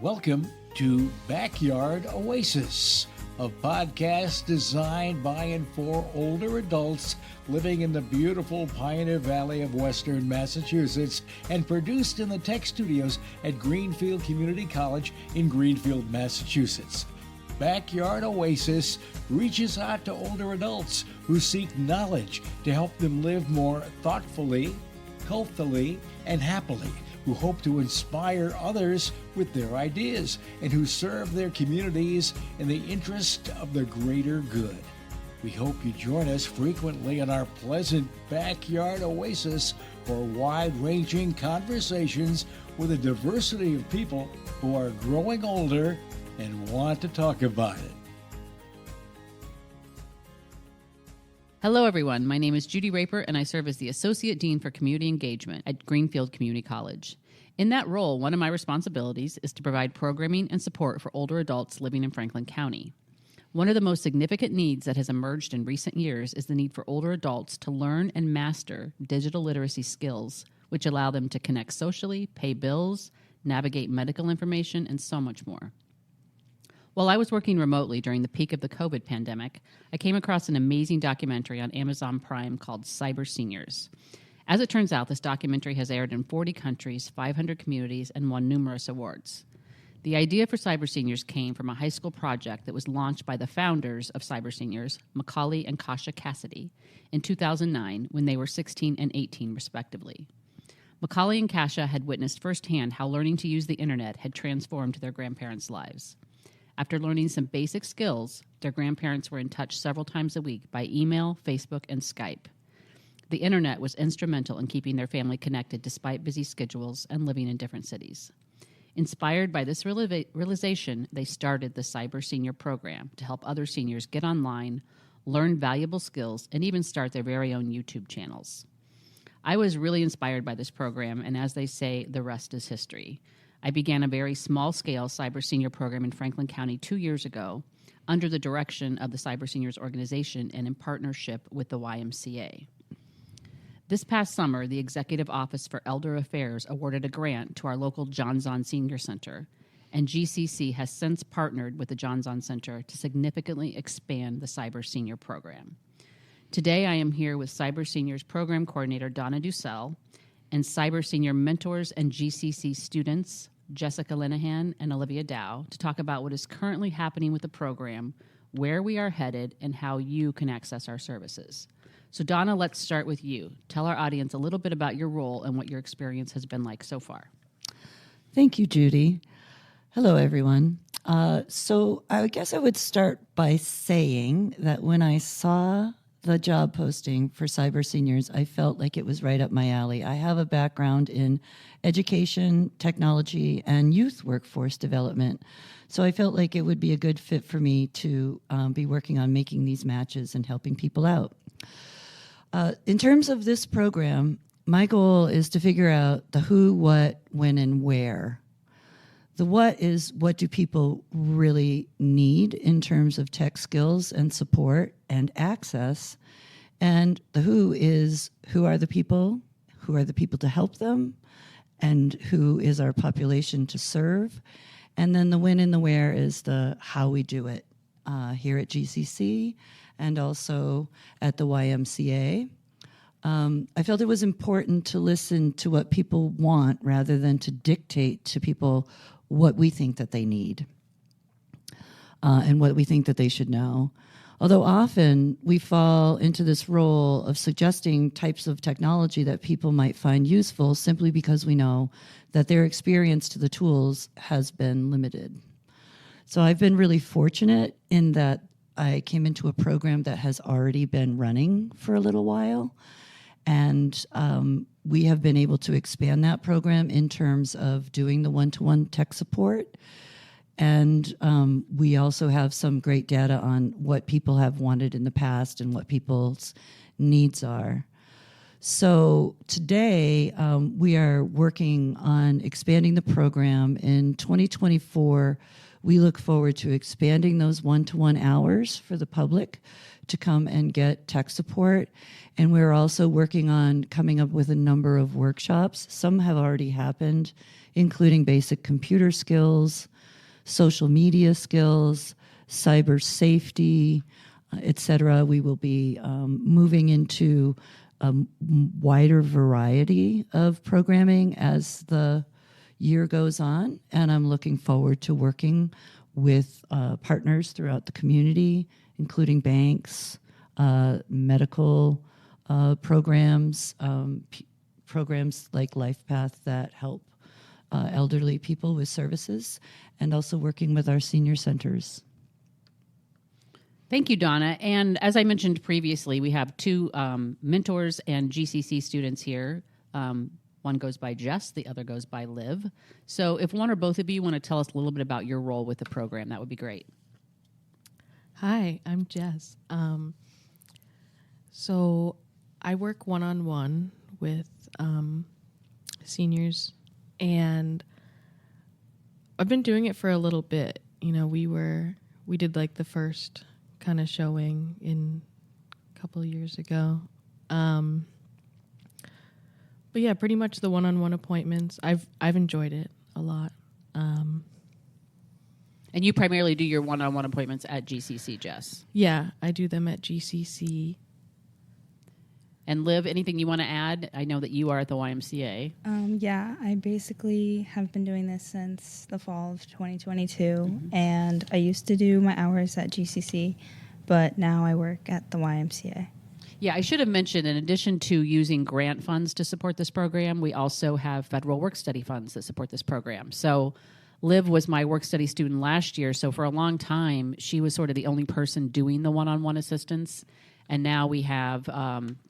Welcome to Backyard Oasis, a podcast designed by and for older adults living in the beautiful Pioneer Valley of Western Massachusetts and produced in the tech studios at Greenfield Community College in Greenfield, Massachusetts. Backyard Oasis reaches out to older adults who seek knowledge to help them live more thoughtfully, healthily, and happily, who hope to inspire others with their ideas, and who serve their communities in the interest of the greater good. We hope you join us frequently in our pleasant Backyard Oasis for wide-ranging conversations with a diversity of people who are growing older and want to talk about it. Hello, everyone. My name is Judy Raper, and I serve as the Associate Dean for Community Engagement at Greenfield Community College. In that role, one of my responsibilities is to provide programming and support for older adults living in Franklin County. One of the most significant needs that has emerged in recent years is the need for older adults to learn and master digital literacy skills, which allow them to connect socially, pay bills, navigate medical information, and so much more. While I was working remotely during the peak of the COVID pandemic, I came across an amazing documentary on Amazon Prime called Cyber Seniors. As it turns out, this documentary has aired in 40 countries, 500 communities, and won numerous awards. The idea for Cyber Seniors came from a high school project that was launched by the founders of Cyber Seniors, Macaulay and Kasha Cassidy, in 2009 when they were 16 and 18 respectively. Macaulay and Kasha had witnessed firsthand how learning to use the internet had transformed their grandparents' lives. After learning some basic skills, their grandparents were in touch several times a week by email, Facebook, and Skype. The internet was instrumental in keeping their family connected despite busy schedules and living in different cities. Inspired by this realization, they started the Cyber Senior Program to help other seniors get online, learn valuable skills, and even start their very own YouTube channels. I was really inspired by this program, and as they say, the rest is history. I began a very small-scale Cyber Senior program in Franklin County 2 years ago under the direction of the Cyber Seniors organization and in partnership with the YMCA. This past summer, the Executive Office for Elder Affairs awarded a grant to our local John Zahn Senior Center, and GCC has since partnered with the John Zahn Center to significantly expand the Cyber Senior program. Today, I am here with Cyber Seniors Program Coordinator Donna Dusell and Cyber Senior Mentors and GCC Students, Jessica Lenihan and Olivia Dow, to talk about what is currently happening with the program, where we are headed, and how you can access our services. So Donna, let's start with you. Tell our audience a little bit about your role and what your experience has been like so far. Thank you, Judy. Hello, everyone. So I guess I would start by saying that when I saw the job posting for Cyber Seniors, I felt like it was right up my alley. I have a background in education, technology, and youth workforce development. So I felt like it would be a good fit for me to be working on making these matches and helping people out. In terms of this program, my goal is to figure out the who, what, when, and where. The what is, what do people really need in terms of tech skills and support and access? And the who is, who are the people to help them, and who is our population to serve? And then the when and the where is the how we do it here at GCC and also at the YMCA. I felt it was important to listen to what people want rather than to dictate to people what we think that they need and what we think that they should know. Although often we fall into this role of suggesting types of technology that people might find useful simply because we know that their experience to the tools has been limited. So I've been really fortunate in that I came into a program that has already been running for a little while. And we have been able to expand that program in terms of doing the one-to-one tech support. And we also have some great data on what people have wanted in the past and what people's needs are. So today, we are working on expanding the program. In 2024, We look forward to expanding those one-to-one hours for the public to come and get tech support. And we're also working on coming up with a number of workshops. Some have already happened, including basic computer skills, social media skills, cyber safety, et cetera. We will be moving into a wider variety of programming as the year goes on, and I'm looking forward to working with partners throughout the community, including banks, medical programs, programs like LifePath that help elderly people with services, and also working with our senior centers. Thank you, Donna. And as I mentioned previously, we have two mentors and GCC students here. One goes by Jess, the other goes by Liv. So if one or both of you want to tell us a little bit about your role with the program, that would be great. Hi, I'm Jess. So I work one-on-one with seniors, and I've been doing it for a little bit. You know, we did like the first kind of showing in a couple of years ago. But yeah, pretty much the one-on-one appointments. I've enjoyed it a lot. And you primarily do your one-on-one appointments at GCC, Jess? Yeah, I do them at GCC. And Liv, anything you want to add? I know that you are at the YMCA. Yeah, I basically have been doing this since the fall of 2022, and I used to do my hours at GCC, but now I work at the YMCA. Yeah, I should have mentioned, in addition to using grant funds to support this program, we also have federal work-study funds that support this program. So Liv was my work-study student last year, so for a long time, she was sort of the only person doing the one-on-one assistance. And now we have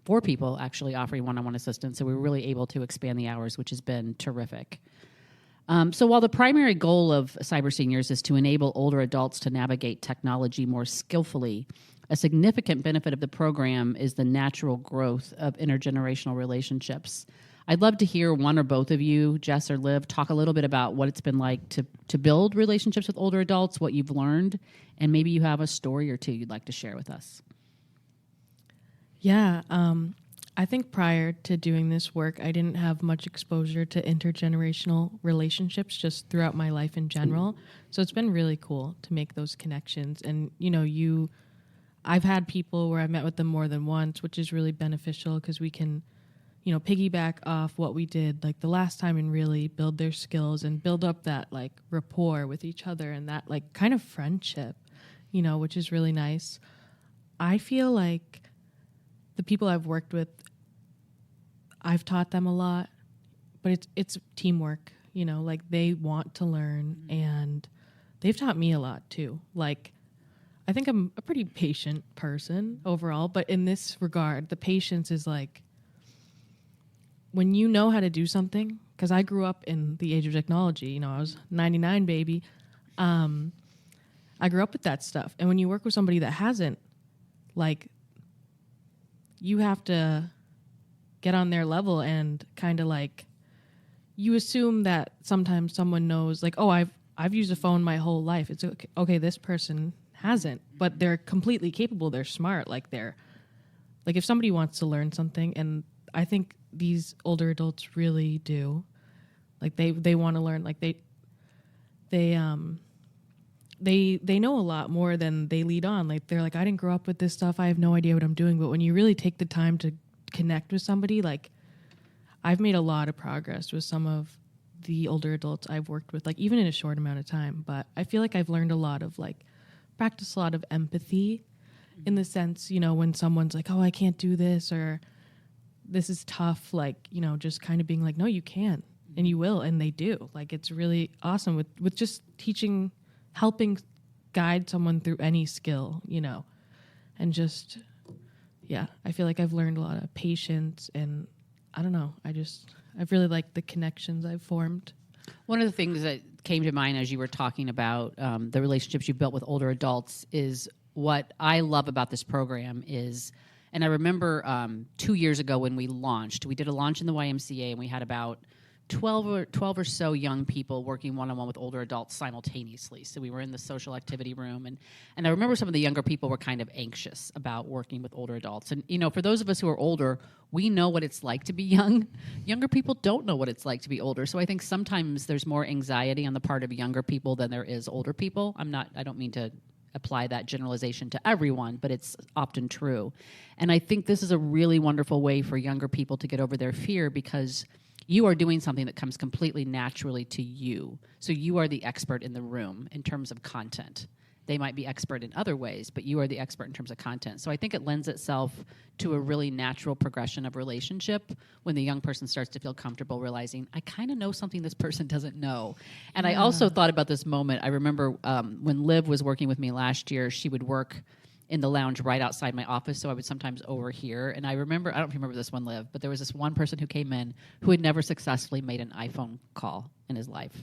4 people actually offering one-on-one assistance, so we were really able to expand the hours, which has been terrific. So while the primary goal of Cyber Seniors is to enable older adults to navigate technology more skillfully, a significant benefit of the program is the natural growth of intergenerational relationships. I'd love to hear one or both of you, Jess or Liv, talk a little bit about what it's been like to build relationships with older adults, what you've learned, and maybe you have a story or two you'd like to share with us. Yeah, I think prior to doing this work, I didn't have much exposure to intergenerational relationships just throughout my life in general. So it's been really cool to make those connections. And, you know, I've had people where I've met with them more than once, which is really beneficial because we can, you know, piggyback off what we did like the last time and really build their skills and build up that like rapport with each other and that like kind of friendship, you know, which is really nice. I feel like the people I've worked with, I've taught them a lot, but it's teamwork, you know, like they want to learn and they've taught me a lot too. Like, I think I'm a pretty patient person overall, but in this regard, the patience is like when you know how to do something, because I grew up in the age of technology, you know, I was 99 baby. I grew up with that stuff. And when you work with somebody that hasn't, like, you have to get on their level and kind of like, you assume that sometimes someone knows, like, oh, I've used a phone my whole life. It's okay, this person hasn't, but they're completely capable. They're smart. Like if somebody wants to learn something, and I think these older adults really do, like they want to learn, like they know a lot more than they lead on. Like they're like, I didn't grow up with this stuff. I have no idea what I'm doing. But when you really take the time to connect with somebody, like I've made a lot of progress with some of the older adults I've worked with, like even in a short amount of time. But I feel like I've learned a lot of practice a lot of empathy in the sense, you know, when someone's like, oh, I can't do this or this is tough, like, you know, just kind of being like, no, you can and you will. And they do. Like, it's really awesome with just teaching, helping guide someone through any skill, you know, and just, yeah, I feel like I've learned a lot of patience and I don't know. I've really liked the connections I've formed. One of the things that came to mind as you were talking about the relationships you've built with older adults is what I love about this program is, and I remember 2 years ago when we launched, we did a launch in the YMCA and we had about 12 or so young people working one-on-one with older adults simultaneously. So we were in the social activity room, and I remember some of the younger people were kind of anxious about working with older adults. And, for those of us who are older, we know what it's like to be young. Younger people don't know what it's like to be older. So I think sometimes there's more anxiety on the part of younger people than there is older people. I don't mean to apply that generalization to everyone, but it's often true. And I think this is a really wonderful way for younger people to get over their fear, because you are doing something that comes completely naturally to you. So you are the expert in the room in terms of content. They might be expert in other ways, but you are the expert in terms of content. So I think it lends itself to a really natural progression of relationship when the young person starts to feel comfortable realizing, I kind of know something this person doesn't know. And I also thought about this moment. I remember when Liv was working with me last year, she would work in the lounge right outside my office, so I would sometimes overhear. And I don't remember this one, Liv, but there was this one person who came in who had never successfully made an iPhone call in his life.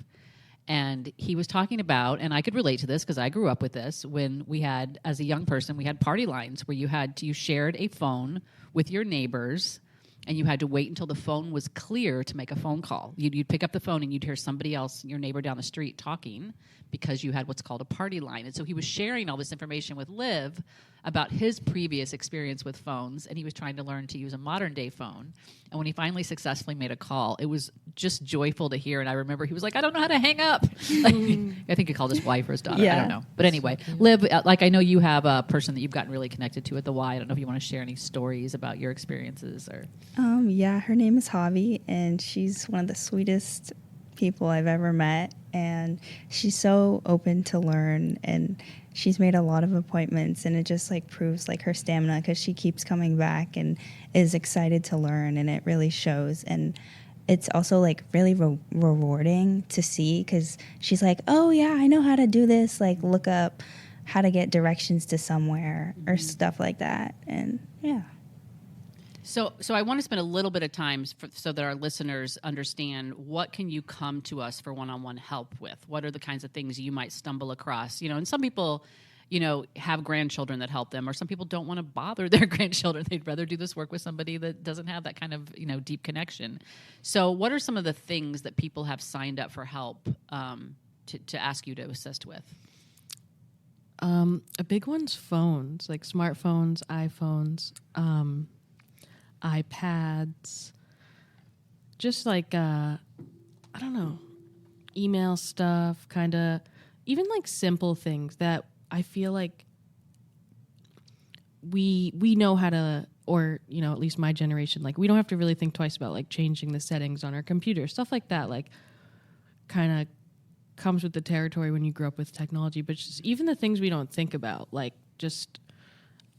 And he was talking about, and I could relate to this because I grew up with this, when we had, as a young person, we had party lines where you shared a phone with your neighbors, and you had to wait until the phone was clear to make a phone call. You'd pick up the phone and you'd hear somebody else, your neighbor down the street, talking, because you had what's called a party line. And so he was sharing all this information with Liv about his previous experience with phones, and he was trying to learn to use a modern day phone. And when he finally successfully made a call, it was just joyful to hear. And I remember he was like, I don't know how to hang up. I think he called his wife or his daughter. Yeah. I don't know. But anyway, Liv, I know you have a person that you've gotten really connected to at the Y. I don't know if you want to share any stories about your experiences or. Yeah, her name is Javi, and she's one of the sweetest people I've ever met, and she's so open to learn, and she's made a lot of appointments, and it just proves her stamina, because she keeps coming back and is excited to learn, and it really shows. And it's also really rewarding to see, because she's like, oh yeah, I know how to do this, look up how to get directions to somewhere or stuff like that. And yeah. So I want to spend a little bit of time so that our listeners understand, what can you come to us for one-on-one help with? What are the kinds of things you might stumble across? And some people, have grandchildren that help them, or some people don't want to bother their grandchildren. They'd rather do this work with somebody that doesn't have that kind of, deep connection. So what are some of the things that people have signed up for help to ask you to assist with? A big one's phones, like smartphones, iPhones, iPads, just I don't know, email stuff, kind of, even simple things that I feel like we know how to, or, at least my generation, we don't have to really think twice about changing the settings on our computer, stuff like that, kind of comes with the territory when you grow up with technology. But just even the things we don't think about, just,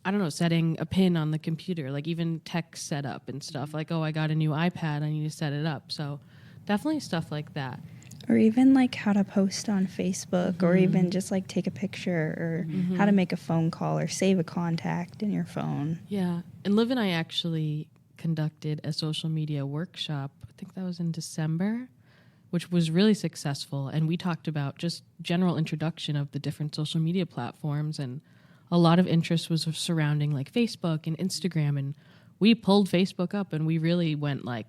I don't know, setting a pin on the computer, even tech setup and stuff. Oh, I got a new iPad, I need to set it up. So definitely stuff like that. Or even how to post on Facebook, or even just take a picture, or how to make a phone call or save a contact in your phone. Yeah. And Liv and I actually conducted a social media workshop, I think that was in December, which was really successful. And we talked about just general introduction of the different social media platforms, and a lot of interest was surrounding Facebook and Instagram, and we pulled Facebook up, and we really went I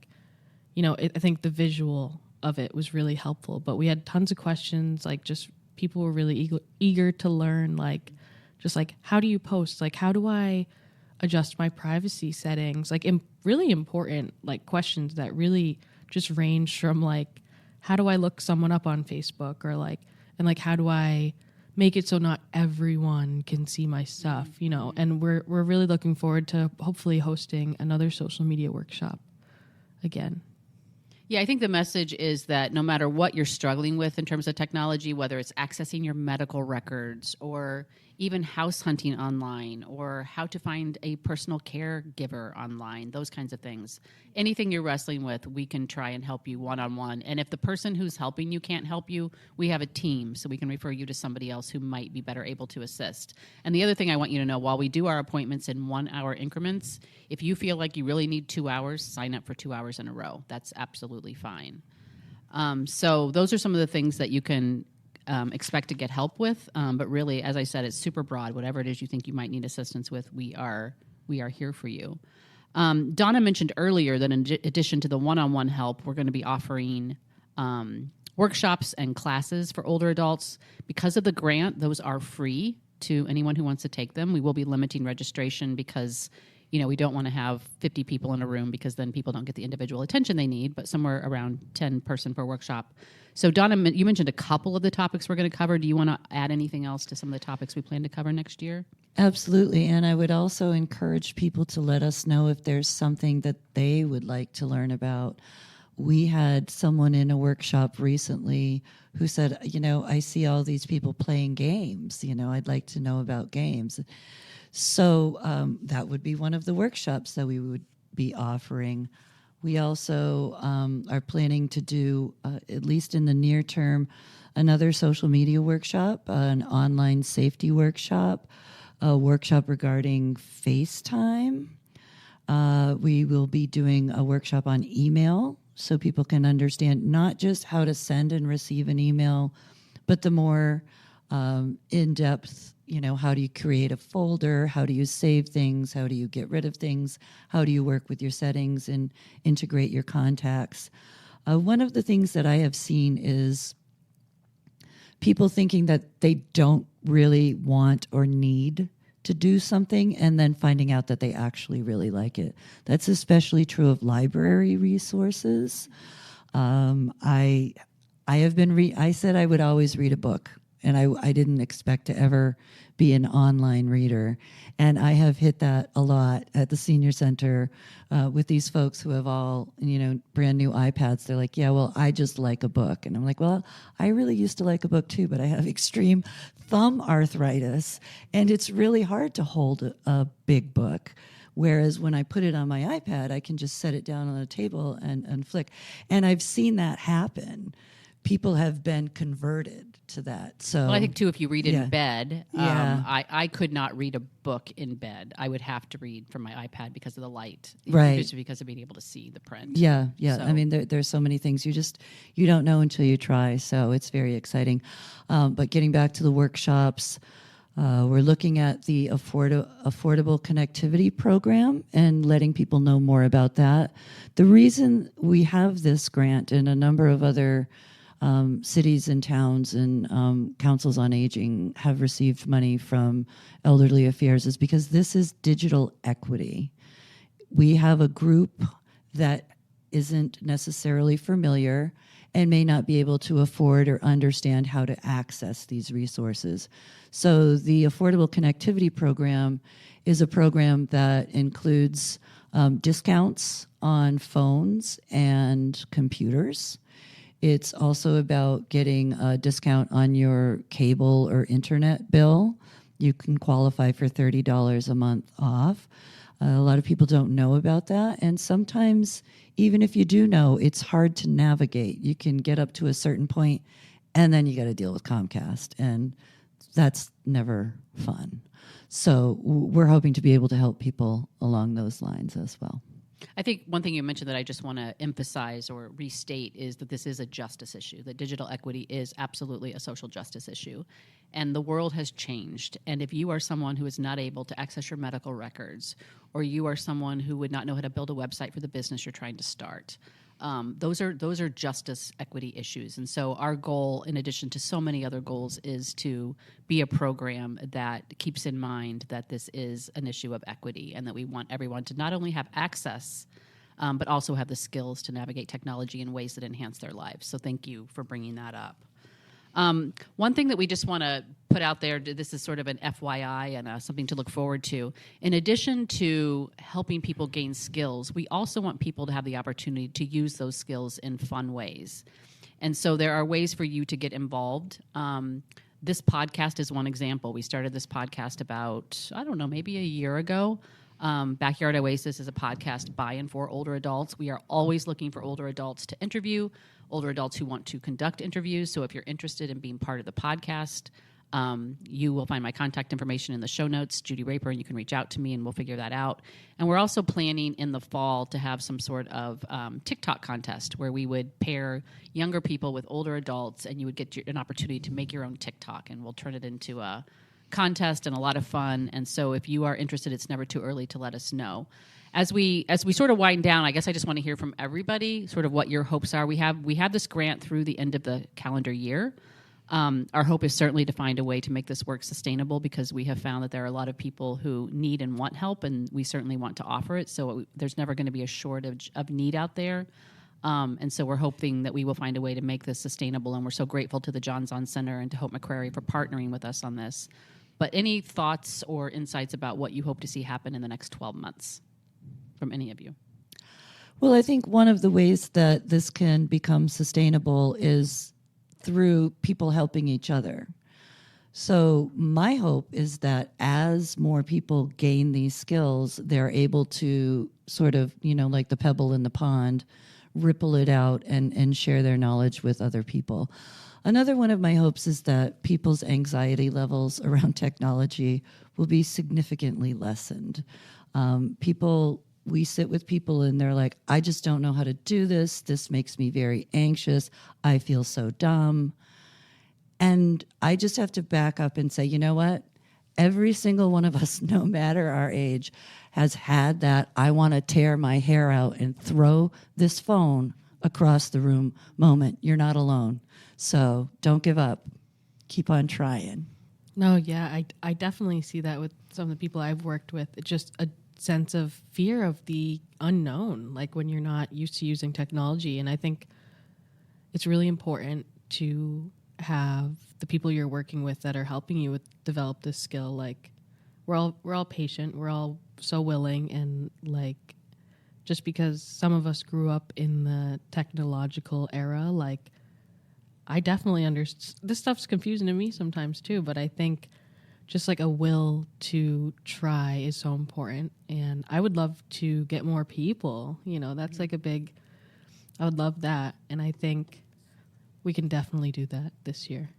think the visual of it was really helpful, but we had tons of questions, just people were really eager to learn, just how do you post? How do I adjust my privacy settings? Really important questions that really just range from how do I look someone up on Facebook, or and how do I make it so not everyone can see my stuff, and we're really looking forward to hopefully hosting another social media workshop again. Yeah, I think the message is that no matter what you're struggling with in terms of technology, whether it's accessing your medical records, or even house hunting online, or how to find a personal caregiver online, those kinds of things, anything you're wrestling with, we can try and help you one-on-one. And if the person who's helping you can't help you, we have a team, so we can refer you to somebody else who might be better able to assist. And the other thing I want you to know, while we do our appointments in 1 hour increments, if you feel like you really need 2 hours, sign up for 2 hours in a row. That's absolutely fine. So those are some of the things that you can expect to get help with. But really, as I said, it's super broad. Whatever it is you think you might need assistance with, we are here for you. Donna mentioned earlier that in addition to the one-on-one help, we're going to be offering workshops and classes for older adults. Because of the grant, those are free to anyone who wants to take them. We will be limiting registration because, we don't want to have 50 people in a room because then people don't get the individual attention they need, but somewhere around 10 person per workshop. So Donna, you mentioned a couple of the topics we're going to cover. Do you want to add anything else to some of the topics we plan to cover next year? Absolutely. And I would also encourage people to let us know if there's something that they would like to learn about. We had someone in a workshop recently who said, I see all these people playing games. I'd like to know about games. So that would be one of the workshops that we would be offering. We also are planning to do, at least in the near term, another social media workshop, an online safety workshop, a workshop regarding FaceTime. We will be doing a workshop on email so people can understand not just how to send and receive an email, but the more in-depth, how do you create a folder? How do you save things? How do you get rid of things? How do you work with your settings and integrate your contacts? One of the things that I have seen is people thinking that they don't really want or need to do something and then finding out that they actually really like it. That's especially true of library resources. I said I would always read a book, and I didn't expect to ever be an online reader. And I have hit that a lot at the senior center with these folks who have all, brand new iPads. They're like, yeah, well, I just like a book. And I'm like, well, I really used to like a book too, but I have extreme thumb arthritis, and it's really hard to hold a big book. Whereas when I put it on my iPad, I can just set it down on a table and flick. And I've seen that happen. People have been converted to that. So, well, I think too, if you read in yeah. bed, Yeah. I could not read a book in bed. I would have to read from my iPad because of the light, Right? Just because of being able to see the print. Yeah. So. I mean, there's so many things you don't know until you try. So it's very exciting. But getting back to the workshops, we're looking at the affordable connectivity program and letting people know more about that. The reason we have this grant and a number of other cities and towns and councils on aging have received money from Elderly Affairs is because this is digital equity. We have a group that isn't necessarily familiar and may not be able to afford or understand how to access these resources. So the Affordable Connectivity Program is a program that includes discounts on phones and computers. It's also about getting a discount on your cable or internet bill. You can qualify for $30 a month off. A lot of people don't know about that. And sometimes, even if you do know, it's hard to navigate. You can get up to a certain point, and then you got to deal with Comcast. And that's never fun. So we're hoping to be able to help people along those lines as well. I think one thing you mentioned that I just want to emphasize or restate is that this is a justice issue, that digital equity is absolutely a social justice issue. And the world has changed. And if you are someone who is not able to access your medical records, or you are someone who would not know how to build a website for the business you're trying to start, those are justice equity issues. And so our goal, in addition to so many other goals, is to be a program that keeps in mind that this is an issue of equity and that we want everyone to not only have access, but also have the skills to navigate technology in ways that enhance their lives. So thank you for bringing that up. One thing that we just want to put out there, this is sort of an FYI and something to look forward to. In addition to helping people gain skills, we also want people to have the opportunity to use those skills in fun ways. And so there are ways for you to get involved. This podcast is one example. We started this podcast about, maybe a year ago. Backyard Oasis is a podcast by and for older adults. We are always looking for older adults to interview, older adults who want to conduct interviews. So if you're interested in being part of the podcast, you will find my contact information in the show notes, Judy Raper, and you can reach out to me and we'll figure that out. And we're also planning in the fall to have some sort of TikTok contest where we would pair younger people with older adults and you would get an opportunity to make your own TikTok, and we'll turn it into a contest and a lot of fun. And so if you are interested, it's never too early to let us know. As we sort of wind down, I guess I just want to hear from everybody sort of what your hopes are. We have this grant through the end of the calendar year. Our hope is certainly to find a way to make this work sustainable, because we have found that there are a lot of people who need and want help, and we certainly want to offer it. So there's never going to be a shortage of need out there. And so we're hoping that we will find a way to make this sustainable, and we're so grateful to the John Zahn Center and to Hope McCrary for partnering with us on this. But any thoughts or insights about what you hope to see happen in the next 12 months from any of you? Well, I think one of the ways that this can become sustainable is through people helping each other. So my hope is that as more people gain these skills, they're able to sort of, like the pebble in the pond, ripple it out and share their knowledge with other people. Another one of my hopes is that people's anxiety levels around technology will be significantly lessened. We sit with people and they're like, I just don't know how to do this. This makes me very anxious. I feel so dumb. And I just have to back up and say, you know what? Every single one of us, no matter our age, has had that I want to tear my hair out and throw this phone across the room moment. You're not alone. So don't give up. Keep on trying. No, yeah, I definitely see that with some of the people I've worked with. It's just a sense of fear of the unknown, like when you're not used to using technology. And I think it's really important to have the people you're working with that are helping you develop this skill. Like we're all patient, we're all so willing, and like just because some of us grew up in the technological era, like I definitely understand this stuff's confusing to me sometimes too, but I think just like a will to try is so important. And I would love to get more people, that's like I would love that. And I think we can definitely do that this year.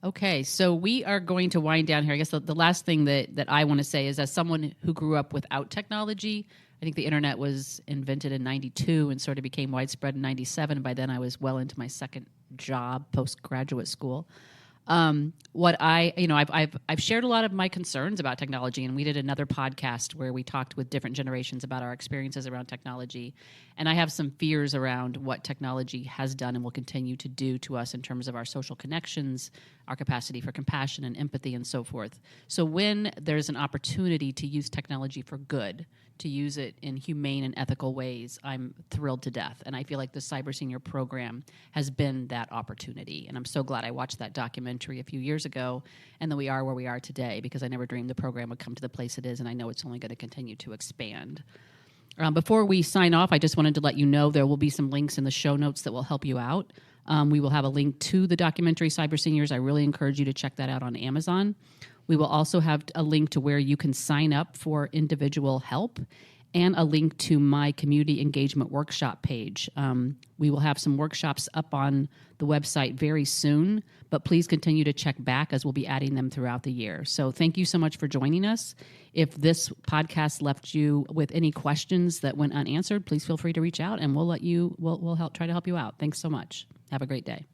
Okay, so we are going to wind down here. I guess the last thing that I want to say is, as someone who grew up without technology, I think the internet was invented in 92 and sort of became widespread in 97. By then I was well into my second job postgraduate school. I've shared a lot of my concerns about technology, and we did another podcast where we talked with different generations about our experiences around technology. And I have some fears around what technology has done and will continue to do to us in terms of our social connections, our capacity for compassion and empathy, and so forth. So when there's an opportunity to use technology for good, to use it in humane and ethical ways, I'm thrilled to death. And I feel like the Cyber Senior program has been that opportunity. And I'm so glad I watched that documentary a few years ago, and that we are where we are today, because I never dreamed the program would come to the place it is, and I know it's only going to continue to expand. Before we sign off, I just wanted to let you know there will be some links in the show notes that will help you out. We will have a link to the documentary Cyber Seniors. I really encourage you to check that out on Amazon. We will also have a link to where you can sign up for individual help, and a link to my community engagement workshop page. We will have some workshops up on the website very soon, but please continue to check back, as we'll be adding them throughout the year. So thank you so much for joining us. If this podcast left you with any questions that went unanswered, please feel free to reach out, and we'll help try to help you out. Thanks so much. Have a great day.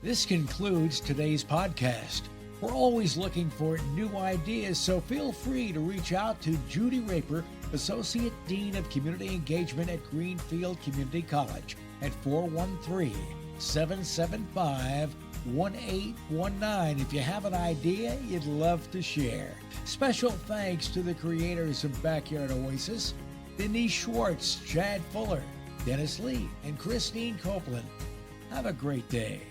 This concludes today's podcast. We're always looking for new ideas, so feel free to reach out to Judy Raper, Associate Dean of Community Engagement at Greenfield Community College, at 413-775-1819 if you have an idea you'd love to share. Special thanks to the creators of Backyard Oasis, Denise Schwartz, Chad Fuller, Dennis Lee, and Christine Copeland. Have a great day.